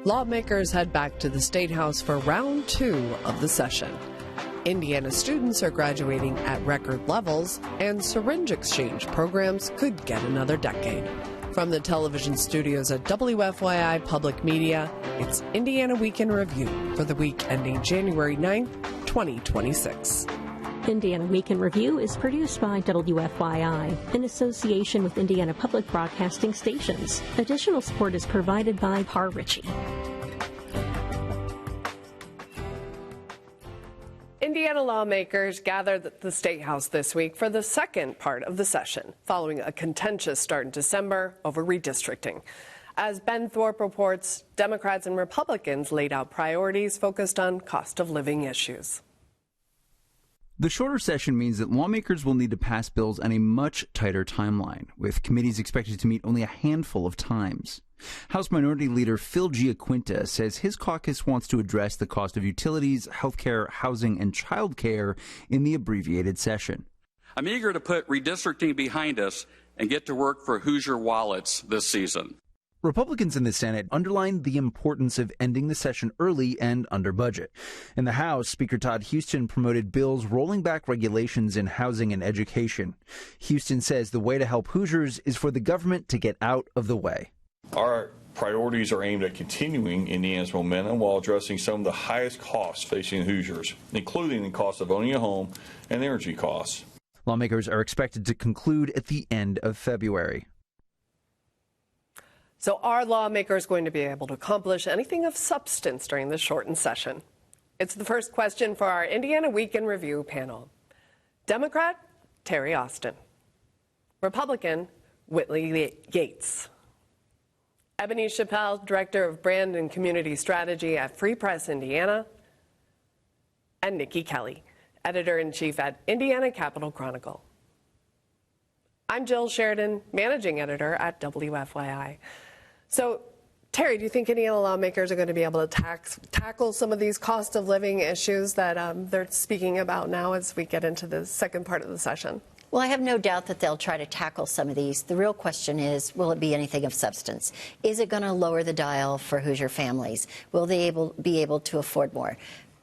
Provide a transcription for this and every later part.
Lawmakers head back to the State House for round 2 of the session. Indiana students are graduating at record levels, and syringe exchange programs could get another decade. From the television studios at WFYI Public Media, it's Indiana Week in Review for the week ending January 9th, 2026. Indiana Week in Review is produced by WFYI in association with Indiana Public Broadcasting Stations. Additional support is provided by Par Ritchie. Indiana lawmakers gathered at the State House this week for the second part of the session, following a contentious start in December over redistricting. As Ben Thorpe reports, Democrats and Republicans laid out priorities focused on cost of living issues. The shorter session means that lawmakers will need to pass bills on a much tighter timeline, with committees expected to meet only a handful of times. House Minority Leader Phil Giaquinta says his caucus wants to address the cost of utilities, healthcare, housing, and childcare in the abbreviated session. I'm eager to put redistricting behind us and get to work for Hoosier wallets this season. Republicans in the Senate underlined the importance of ending the session early and under budget. In the House, Speaker Todd Huston promoted bills rolling back regulations in housing and education. Huston says the way to help Hoosiers is for the government to get out of the way. Our priorities are aimed at continuing Indiana's momentum while addressing some of the highest costs facing Hoosiers, including the cost of owning a home and energy costs. Lawmakers are expected to conclude at the end of February. So are lawmakers going to be able to accomplish anything of substance during this shortened session? It's the first question for our Indiana Week in Review panel. Democrat, Terry Austin. Republican, Whitley Yates. Ebony Chappel, Director of Brand and Community Strategy at Free Press Indiana. And Niki Kelly, Editor-in-Chief at Indiana Capital Chronicle. I'm Jill Sheridan, Managing Editor at WFYI. So, Terry, do you think Indiana lawmakers are going to be able to tackle some of these cost of living issues that they're speaking about now as we get into the second part of the session? Well, I have no doubt that they'll try to tackle some of these. The real question is, will it be anything of substance? Is it going to lower the dial for Hoosier families? Will they be able to afford more?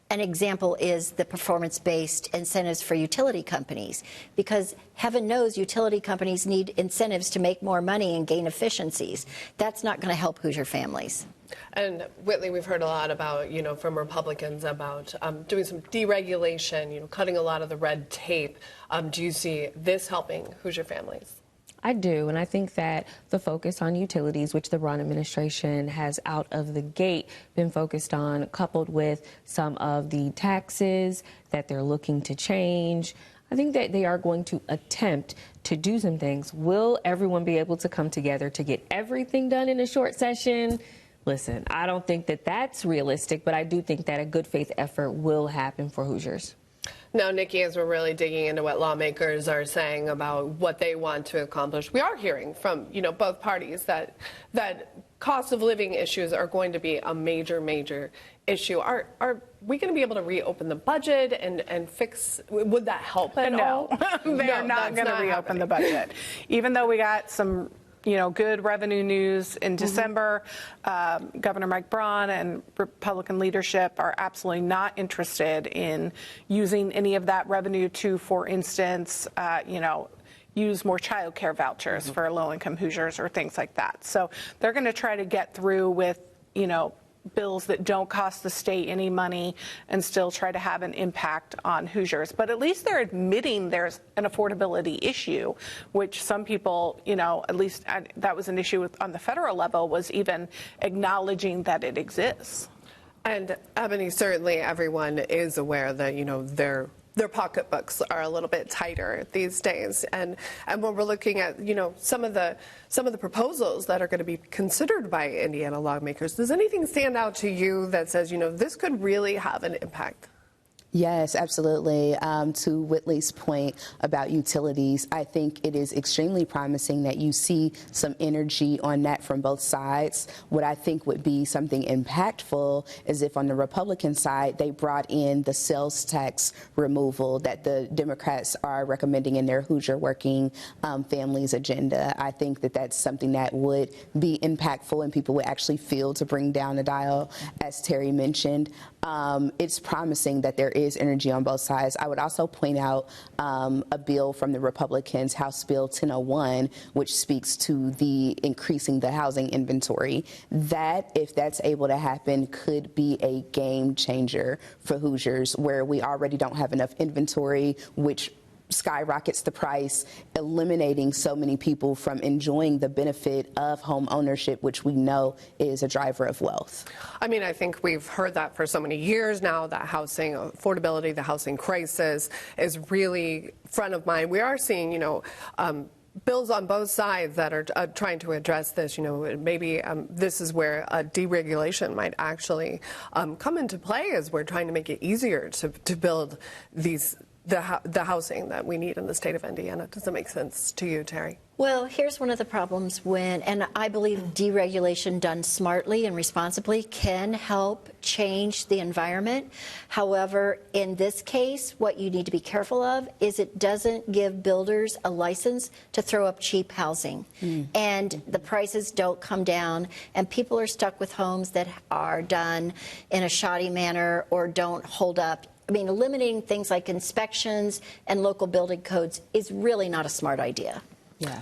An example is the performance-based incentives for utility companies, because heaven knows utility companies need incentives to make more money and gain efficiencies. That's not going to help Hoosier families. And Whitley, we've heard a lot about, from Republicans about doing some deregulation, cutting a lot of the red tape. Do you see this helping Hoosier families? I do, and I think that the focus on utilities, which the Braun administration has out of the gate been focused on, coupled with some of the taxes that they're looking to change, I think that they are going to attempt to do some things. Will everyone be able to come together to get everything done in a short session? Listen, I don't think that that's realistic, but I do think that a good faith effort will happen for Hoosiers. Now, Niki, as we're really digging into what lawmakers are saying about what they want to accomplish, we are hearing from, both parties that cost of living issues are going to be a major issue. Are we going to be able to reopen the budget and fix? Would that help at all? They're not going to reopen the budget, even though we got some good revenue news in December. Governor Mike Braun and Republican leadership are absolutely not interested in using any of that revenue to, for instance, use more child care vouchers for low-income Hoosiers or things like that. So they're going to try to get through with, bills that don't cost the state any money and still try to have an impact on Hoosiers. But at least they're admitting there's an affordability issue, which some people, at least that was an issue on the federal level, was even acknowledging that it exists. And Ebony, certainly everyone is aware that, their pocketbooks are a little bit tighter these days, and when we're looking at some of the proposals that are going to be considered by Indiana lawmakers, does anything stand out to you that says this could really have an impact? Yes, absolutely. To Whitley's point about utilities, I think it is extremely promising that you see some energy on that from both sides. What I think would be something impactful is if on the Republican side they brought in the sales tax removal that the Democrats are recommending in their Hoosier Working Families agenda. I think that that's something that would be impactful and people would actually feel to bring down the dial, as Terry mentioned. It's promising that there is energy on both sides. I would also point out a bill from the Republicans, House Bill 1001, which speaks to the increasing the housing inventory. That, if that's able to happen, could be a game changer for Hoosiers, where we already don't have enough inventory, which skyrockets the price, eliminating so many people from enjoying the benefit of home ownership, which we know is a driver of wealth. I mean, I think we've heard that for so many years now, that housing affordability, the housing crisis is really front of mind. We are seeing, bills on both sides that are trying to address this. Maybe this is where deregulation might actually come into play, as we're trying to make it easier to build the housing that we need in the state of Indiana. Does that make sense to you, Terry? Well, here's one of the problems and I believe deregulation done smartly and responsibly can help change the environment. However, in this case, what you need to be careful of is it doesn't give builders a license to throw up cheap housing. And the prices don't come down, and people are stuck with homes that are done in a shoddy manner or don't hold up. I mean, eliminating things like inspections and local building codes is really not a smart idea. Yeah.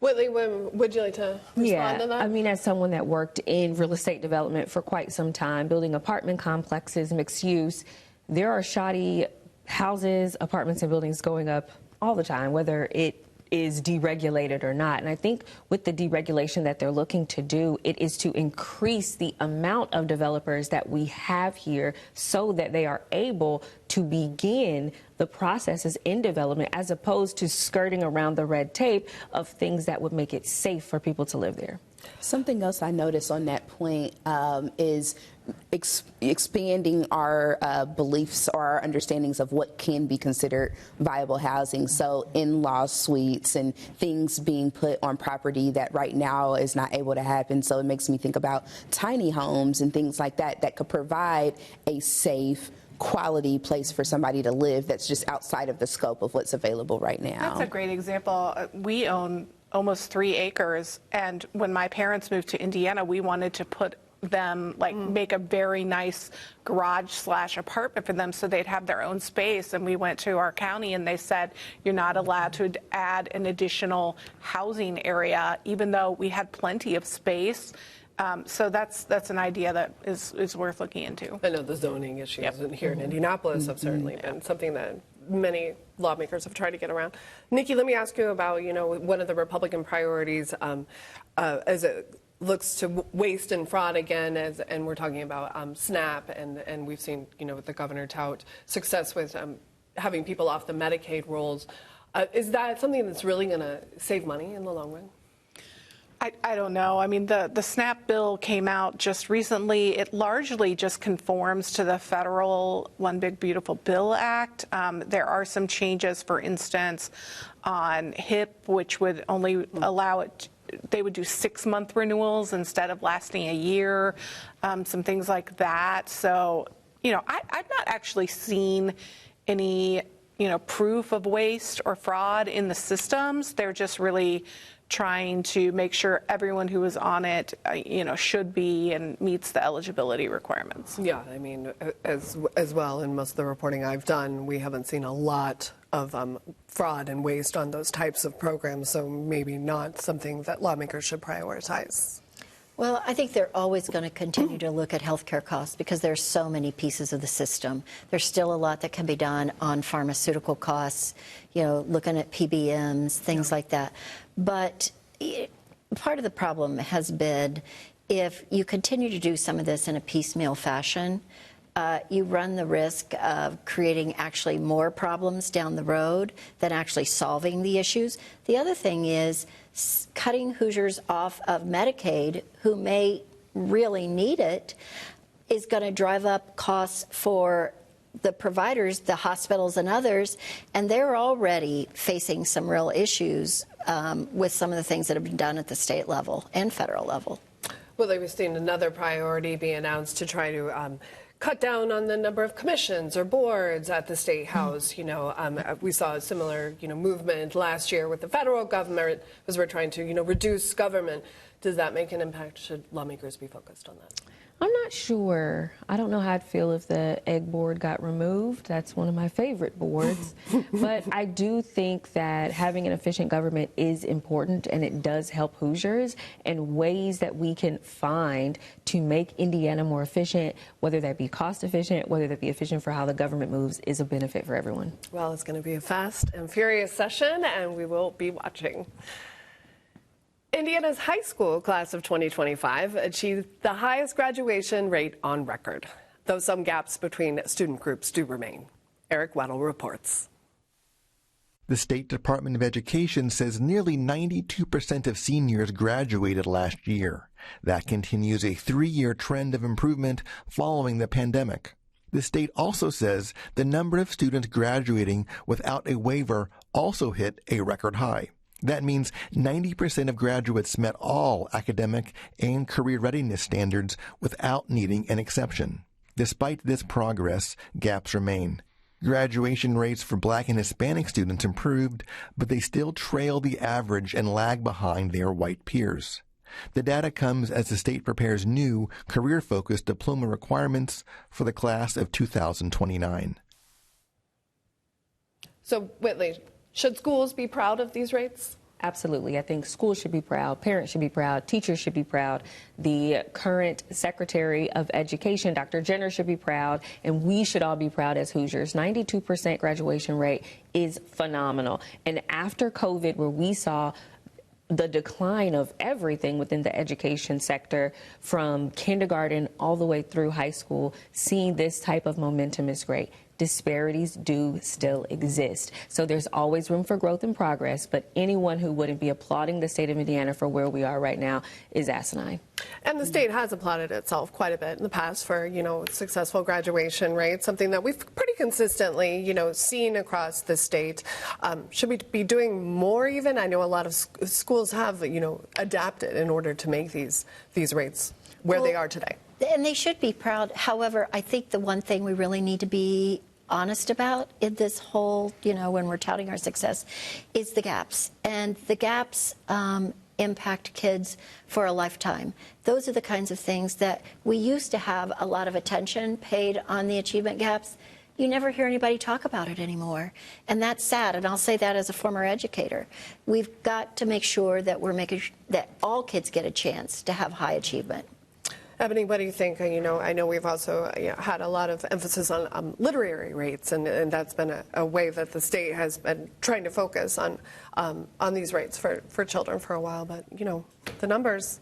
Whitley, would you like to respond to that? I mean, as someone that worked in real estate development for quite some time, building apartment complexes, mixed use, there are shoddy houses, apartments, and buildings going up all the time, whether it is deregulated or not. And I think with the deregulation that they're looking to do, it is to increase the amount of developers that we have here so that they are able to begin the processes in development, as opposed to skirting around the red tape of things that would make it safe for people to live there. Something else I noticed on that point is expanding our beliefs or our understandings of what can be considered viable housing. So in-law suites and things being put on property that right now is not able to happen. So it makes me think about tiny homes and things like that that could provide a safe, quality place for somebody to live that's just outside of the scope of what's available right now. That's a great example. We own almost 3 acres, and when my parents moved to Indiana, we wanted to put them, make a very nice garage/apartment for them so they'd have their own space. And we went to our county and they said, you're not allowed to add an additional housing area, even though we had plenty of space. So that's an idea that is worth looking into. I know the zoning issues here in Indianapolis have certainly been something that many lawmakers have tried to get around. Niki, let me ask you about, one of the Republican priorities as it looks to waste and fraud again, and we're talking about SNAP, and we've seen, the governor tout success with having people off the Medicaid rolls. Is that something that's really going to save money in the long run? I don't know. I mean, the SNAP bill came out just recently. It largely just conforms to the federal One Big Beautiful Bill Act. There are some changes, for instance, on HIP, which would only allow it. They would do 6-month renewals instead of lasting a year, some things like that. So, I've not actually seen any, proof of waste or fraud in the systems. They're just really trying to make sure everyone who is on it, should be and meets the eligibility requirements. Yeah, I mean, as well, in most of the reporting I've done, we haven't seen a lot of fraud and waste on those types of programs, so maybe not something that lawmakers should prioritize. Well, I think they're always going to continue to look at healthcare costs because there's so many pieces of the system. There's still a lot that can be done on pharmaceutical costs, looking at PBMs, things like that. But part of the problem has been if you continue to do some of this in a piecemeal fashion, you run the risk of creating actually more problems down the road than actually solving the issues. The other thing is cutting Hoosiers off of Medicaid, who may really need it, is going to drive up costs for the providers, the hospitals and others, and they're already facing some real issues with some of the things that have been done at the state level and federal level. Well, we've seen another priority be announced to try to cut down on the number of commissions or boards at the State House. You know, we saw a similar, movement last year with the federal government as we're trying to, reduce government. Does that make an impact? Should lawmakers be focused on that? I'm not sure. I don't know how I'd feel if the egg board got removed. That's one of my favorite boards. But I do think that having an efficient government is important, and it does help Hoosiers, and ways that we can find to make Indiana more efficient, whether that be cost efficient, whether that be efficient for how the government moves, is a benefit for everyone. Well, it's going to be a fast and furious session, and we will be watching. Indiana's high school class of 2025 achieved the highest graduation rate on record, though some gaps between student groups do remain. Eric Weddle reports. The State Department of Education says nearly 92% of seniors graduated last year. That continues a 3-year trend of improvement following the pandemic. The state also says the number of students graduating without a waiver also hit a record high. That means 90% of graduates met all academic and career readiness standards without needing an exception. Despite this progress, gaps remain. Graduation rates for Black and Hispanic students improved, but they still trail the average and lag behind their white peers. The data comes as the state prepares new career-focused diploma requirements for the class of 2029. So, Whitley, should schools be proud of these rates? Absolutely. I think schools should be proud, parents should be proud, teachers should be proud. The current Secretary of Education, Dr. Jenner, should be proud, and we should all be proud as Hoosiers. 92% graduation rate is phenomenal. And after COVID, where we saw the decline of everything within the education sector, from kindergarten all the way through high school, seeing this type of momentum is great. Disparities do still exist. So there's always room for growth and progress, but anyone who wouldn't be applauding the state of Indiana for where we are right now is asinine. And the state has applauded itself quite a bit in the past for, successful graduation rates, something that we've pretty consistently, seen across the state. Should we be doing more even? I know a lot of schools have, adapted in order to make these rates where they are today. And they should be proud. However, I think the one thing we really need to be honest about in this whole, when we're touting our success, is the gaps. And the gaps impact kids for a lifetime. Those are the kinds of things that we used to have a lot of attention paid on the achievement gaps. You never hear anybody talk about it anymore. And that's sad. And I'll say that as a former educator. We've got to make sure that we're making that all kids get a chance to have high achievement. Ebony, what do you think? I know we've also had a lot of emphasis on literary rates, and that's been a way that the state has been trying to focus on these rates for children for a while. But, the numbers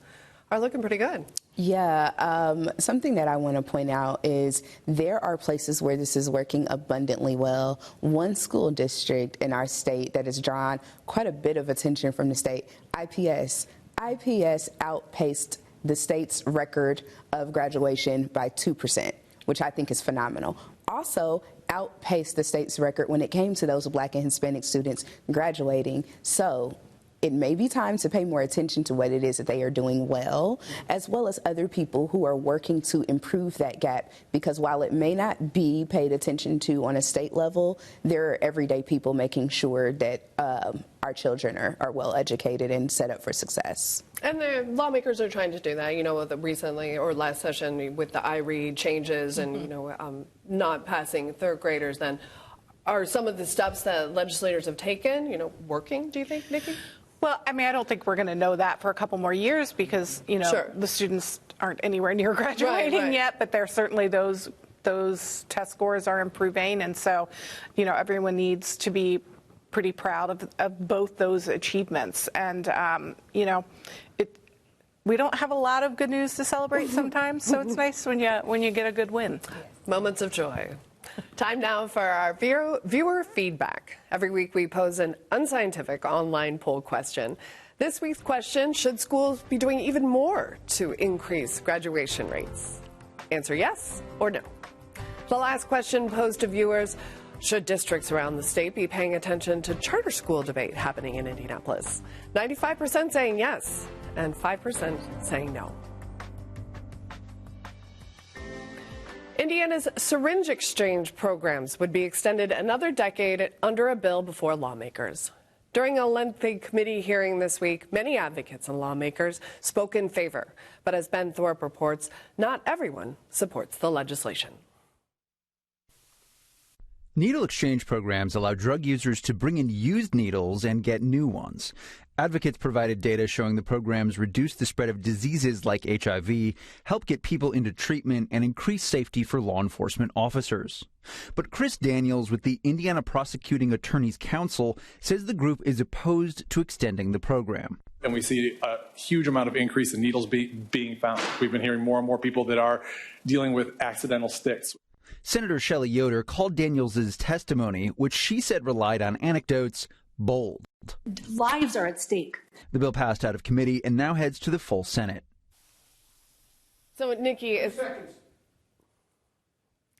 are looking pretty good. Yeah, something that I want to point out is there are places where this is working abundantly well. One school district in our state that has drawn quite a bit of attention from the state, IPS. IPS outpaced the state's record of graduation by 2%, which I think is phenomenal. Also outpaced the state's record when it came to those Black and Hispanic students graduating. So it may be time to pay more attention to what it is that they are doing well, as well as other people who are working to improve that gap, because while it may not be paid attention to on a state level, there are everyday people making sure that our children are well educated and set up for success. And the lawmakers are trying to do that, recently or last session with the iRead changes and, not passing third graders. Then are some of the steps that legislators have taken, working, do you think, Niki? Well, I don't think we're going to know that for a couple more years because, Sure. the students aren't anywhere near graduating yet, but they're certainly those test scores are improving. And so, everyone needs to be pretty proud of both those achievements. And, we don't have a lot of good news to celebrate sometimes, so it's nice when you get a good win. Moments of joy. Time now for our viewer feedback. Every week we pose an unscientific online poll question. This week's question: should schools be doing even more to increase graduation rates? Answer yes or no. The last question posed to viewers: should districts around the state be paying attention to charter school debate happening in Indianapolis? 95% saying yes, and 5% saying no. Indiana's syringe exchange programs would be extended another decade under a bill before lawmakers. During a lengthy committee hearing this week, many advocates and lawmakers spoke in favor. But as Ben Thorpe reports, not everyone supports the legislation. Needle exchange programs allow drug users to bring in used needles and get new ones. Advocates provided data showing the programs reduce the spread of diseases like HIV, help get people into treatment, and increase safety for law enforcement officers. But Chris Daniels with the Indiana Prosecuting Attorneys Council says the group is opposed to extending the program. And we see a huge amount of increase in needles being found. We've been hearing more and more people that are dealing with accidental sticks. Senator Shelley Yoder called Daniels' testimony, which she said relied on anecdotes, bold. Lives are at stake. The bill passed out of committee and now heads to the full Senate. So, Niki,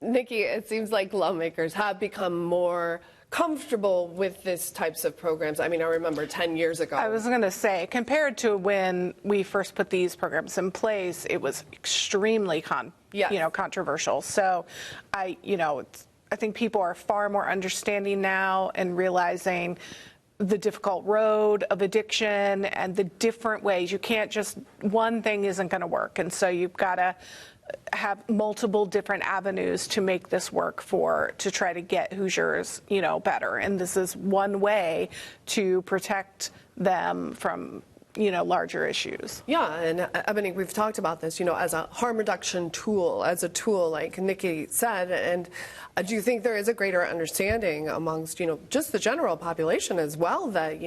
it seems like lawmakers have become more comfortable with these types of programs. I mean, I remember 10 years ago. I was going to say, compared to when we first put these programs in place, it was extremely controversial. So, I think people are far more understanding now and realizing the difficult road of addiction and the different ways. You can't just, one thing isn't going to work. And so you've got to have multiple different avenues to make this work to try to get Hoosiers, better. And this is one way to protect them from, larger issues. Yeah, and Ebony, we've talked about this, as a harm reduction tool, as a tool, like Niki said. And do you think there is a greater understanding amongst, just the general population as well that,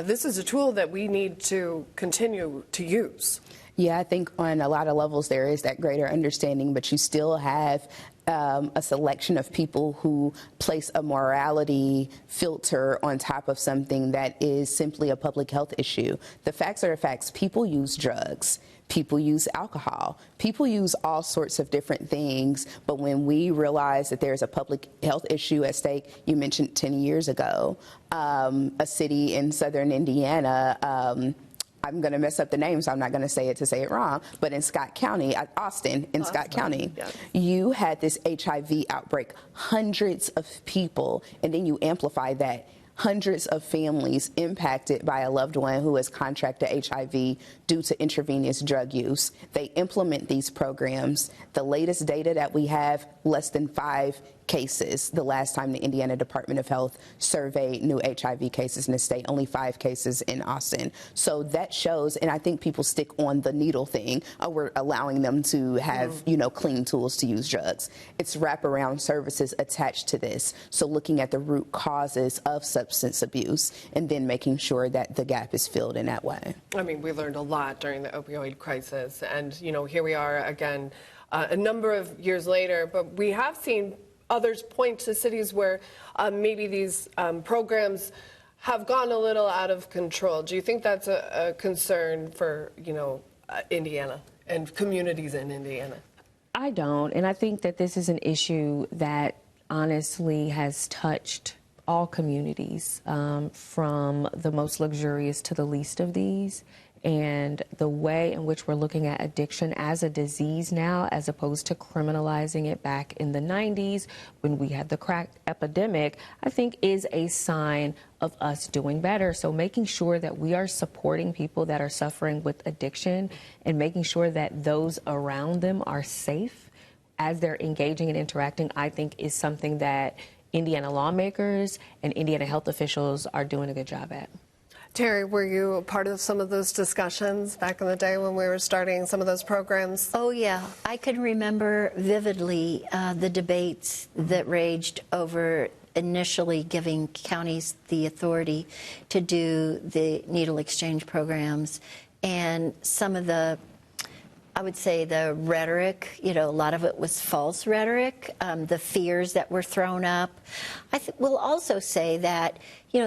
this is a tool that we need to continue to use? Yeah, I think on a lot of levels there is that greater understanding, but you still have a selection of people who place a morality filter on top of something that is simply a public health issue. The facts are the facts. People use drugs. People use alcohol. People use all sorts of different things. But when we realize that there's a public health issue at stake, you mentioned 10 years ago, a city in southern Indiana, I'm going to mess up the name, so I'm not going to say it wrong, but in Scott County, Austin, Scott County, yes. You had this HIV outbreak, hundreds of people, and then you amplify that. Hundreds of families impacted by a loved one who has contracted HIV due to intravenous drug use. They implement these programs. The latest data that we have, less than 5 cases. The last time the Indiana Department of Health surveyed new HIV cases in the state, only 5 cases in Austin. So that shows, and I think people stick on the needle thing. We're allowing them to have, clean tools to use drugs. It's wraparound services attached to this. So looking at the root causes of substance abuse and then making sure that the gap is filled in that way. I mean, we learned a lot during the opioid crisis, and here we are again a number of years later, but we have seen others point to cities where maybe these programs have gone a little out of control. Do you think that's a concern for Indiana and communities in Indiana? I don't, and I think that this is an issue that honestly has touched all communities, from the most luxurious to the least of these. And the way in which we're looking at addiction as a disease now, as opposed to criminalizing it back in the 90s when we had the crack epidemic, I think is a sign of us doing better. So making sure that we are supporting people that are suffering with addiction and making sure that those around them are safe as they're engaging and interacting, I think is something that Indiana lawmakers and Indiana health officials are doing a good job at. Terry, were you a part of some of those discussions back in the day when we were starting some of those programs? Oh, yeah. I can remember vividly the debates that raged over initially giving counties the authority to do the needle exchange programs, and some of the, I would say, the rhetoric, a lot of it was false rhetoric, the fears that were thrown up. I will also say that,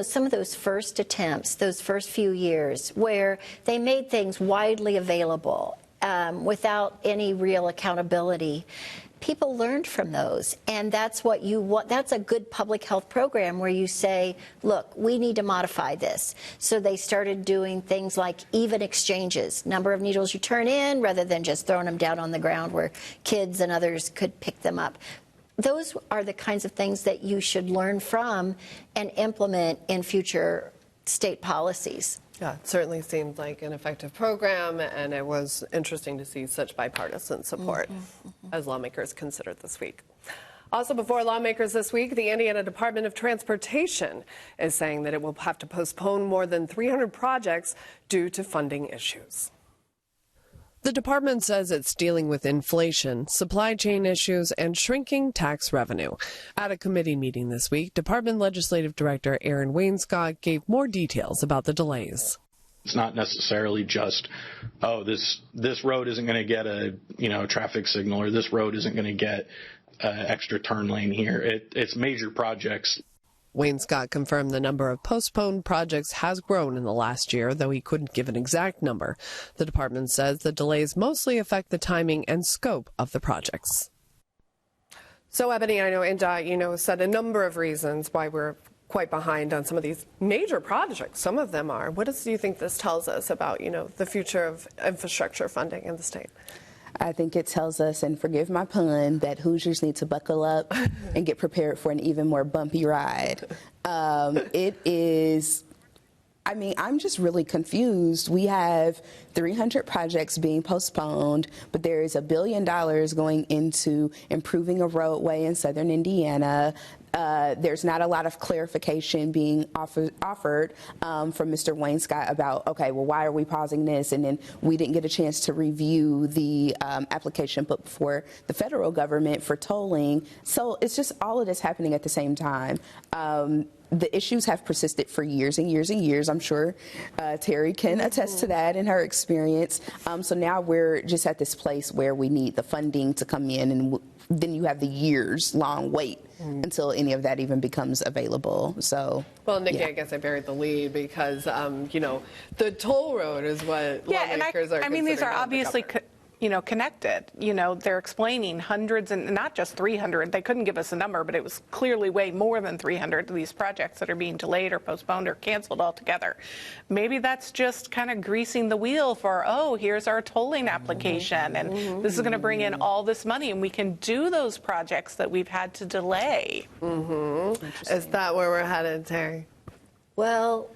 some of those first attempts, those first few years where they made things widely available without any real accountability, people learned from those. And that's what you want. That's a good public health program where you say, look, we need to modify this. So they started doing things like even exchanges, number of needles you turn in rather than just throwing them down on the ground where kids and others could pick them up. Those are the kinds of things that you should learn from and implement in future state policies. Yeah, it certainly seemed like an effective program, and it was interesting to see such bipartisan support as lawmakers considered this week. Also before lawmakers this week, the Indiana Department of Transportation is saying that it will have to postpone more than 300 projects due to funding issues. The department says it's dealing with inflation, supply chain issues, and shrinking tax revenue. At a committee meeting this week, Department Legislative Director Aaron Wainscott gave more details about the delays. It's not necessarily just, oh, this road isn't going to get a traffic signal, or this road isn't going to get an extra turn lane here. It's major projects. Wainscott confirmed the number of postponed projects has grown in the last year, though he couldn't give an exact number. The department says the delays mostly affect the timing and scope of the projects. So, Ebony, I know INDOT, said a number of reasons why we're quite behind on some of these major projects. Some of them are. What do you think this tells us about, the future of infrastructure funding in the state? I think it tells us, and forgive my pun, that Hoosiers need to buckle up and get prepared for an even more bumpy ride. I'm just really confused. We have 300 projects being postponed, but there is $1 billion going into improving a roadway in southern Indiana. There's not a lot of clarification being offered from Mr. Wainscott about, okay, well, why are we pausing this? And then we didn't get a chance to review the application put before the federal government for tolling. So it's just all of this happening at the same time. The issues have persisted for years and years and years. I'm sure Terry can attest to that in her experience. So now we're just at this place where we need the funding to come in, and then you have the years-long wait until any of that even becomes available. So, well, Nikki, I guess I buried the lead because, the toll road is what lawmakers are. I mean, these are obviously connected. They're explaining hundreds, and not just 300. They couldn't give us a number, but it was clearly way more than 300 of these projects that are being delayed or postponed or canceled altogether. Maybe that's just kind of greasing the wheel for, oh, here's our tolling application, and this is going to bring in all this money, and we can do those projects that we've had to delay. Is that where we're headed, Terry? Well,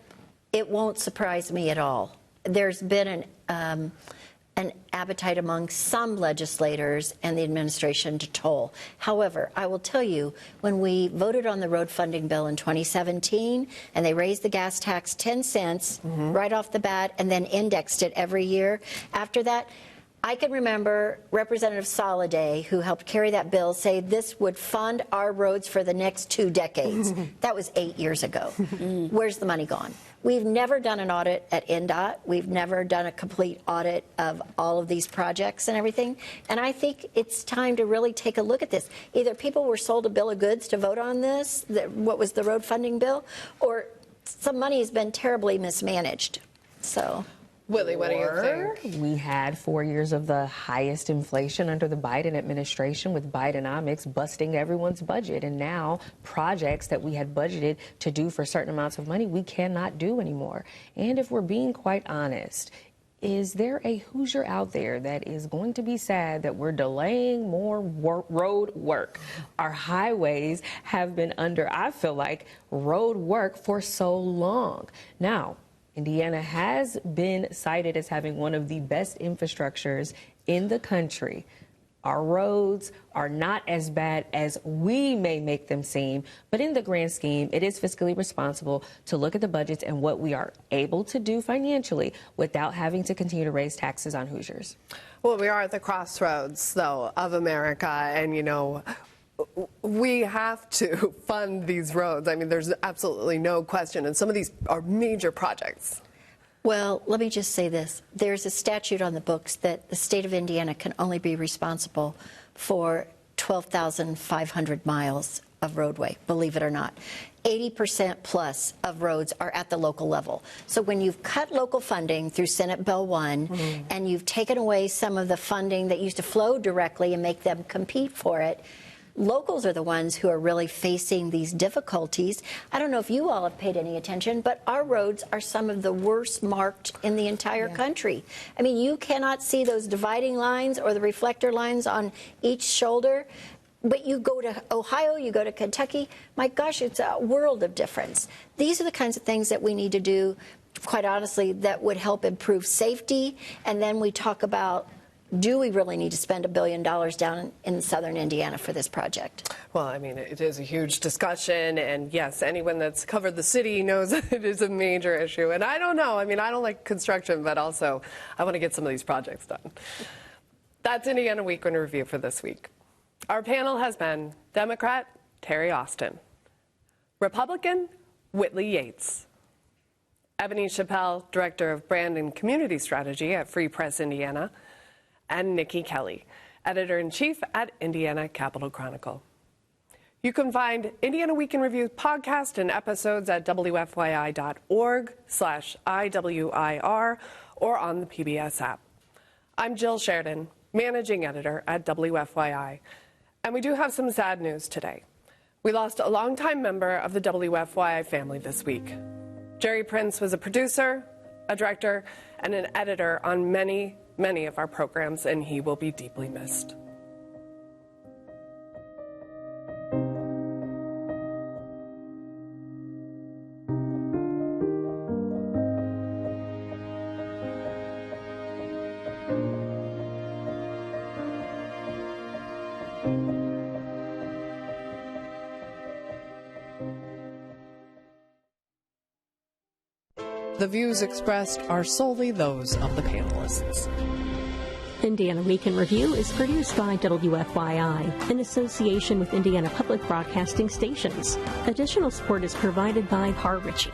it won't surprise me at all. There's been an appetite among some legislators and the administration to toll. However, I will tell you, when we voted on the road funding bill in 2017 and they raised the gas tax 10 cents right off the bat and then indexed it every year after that, I can remember Representative Soliday, who helped carry that bill, say this would fund our roads for the next 2 decades. That was 8 years ago. Where's the money gone? We've never done an audit at INDOT. We've never done a complete audit of all of these projects and everything. And I think it's time to really take a look at this. Either people were sold a bill of goods to vote on this, what was the road funding bill, or some money has been terribly mismanaged. So, Whitley, what do you think? We had 4 years of the highest inflation under the Biden administration, with Bidenomics busting everyone's budget. And now projects that we had budgeted to do for certain amounts of money, we cannot do anymore. And if we're being quite honest, is there a Hoosier out there that is going to be sad that we're delaying more road work? Our highways have been under, I feel like, road work for so long. Now, Indiana has been cited as having one of the best infrastructures in the country. Our roads are not as bad as we may make them seem, but in the grand scheme, it is fiscally responsible to look at the budgets and what we are able to do financially without having to continue to raise taxes on Hoosiers. Well, we are at the crossroads, though, of America, and, we have to fund these roads. I mean, there's absolutely no question. And some of these are major projects. Well, let me just say this. There's a statute on the books that the state of Indiana can only be responsible for 12,500 miles of roadway, believe it or not. 80% plus of roads are at the local level. So when you've cut local funding through Senate Bill 1 and you've taken away some of the funding that used to flow directly and make them compete for it, locals are the ones who are really facing these difficulties. I don't know if you all have paid any attention, but our roads are some of the worst marked in the entire country. I mean, you cannot see those dividing lines or the reflector lines on each shoulder. But you go to Ohio, you go to Kentucky, my gosh, it's a world of difference. These are the kinds of things that we need to do, quite honestly, that would help improve safety. And then we talk about, do we really need to spend $1 billion down in southern Indiana for this project? Well, I mean, it is a huge discussion, and yes, anyone that's covered the city knows that it is a major issue. And I don't know, I mean, I don't like construction, but also I want to get some of these projects done. That's Indiana Week in Review for this week. Our panel has been Democrat Terry Austin, Republican Whitley Yates, Ebony Chappel, Director of Brand and Community Strategy at Free Press Indiana, and Niki Kelly, Editor-in-Chief at Indiana Capital Chronicle. You can find Indiana Week in Review podcast and episodes at WFYI.org/IWIR or on the PBS app. I'm Jill Sheridan, Managing Editor at WFYI. And we do have some sad news today. We lost a longtime member of the WFYI family this week. Jerry Prince was a producer, a director, and an editor on many, many of our programs, and he will be deeply missed. The views expressed are solely those of the panelists. Indiana Week in Review is produced by WFYI in association with Indiana Public Broadcasting Stations. Additional support is provided by Har Ritchie.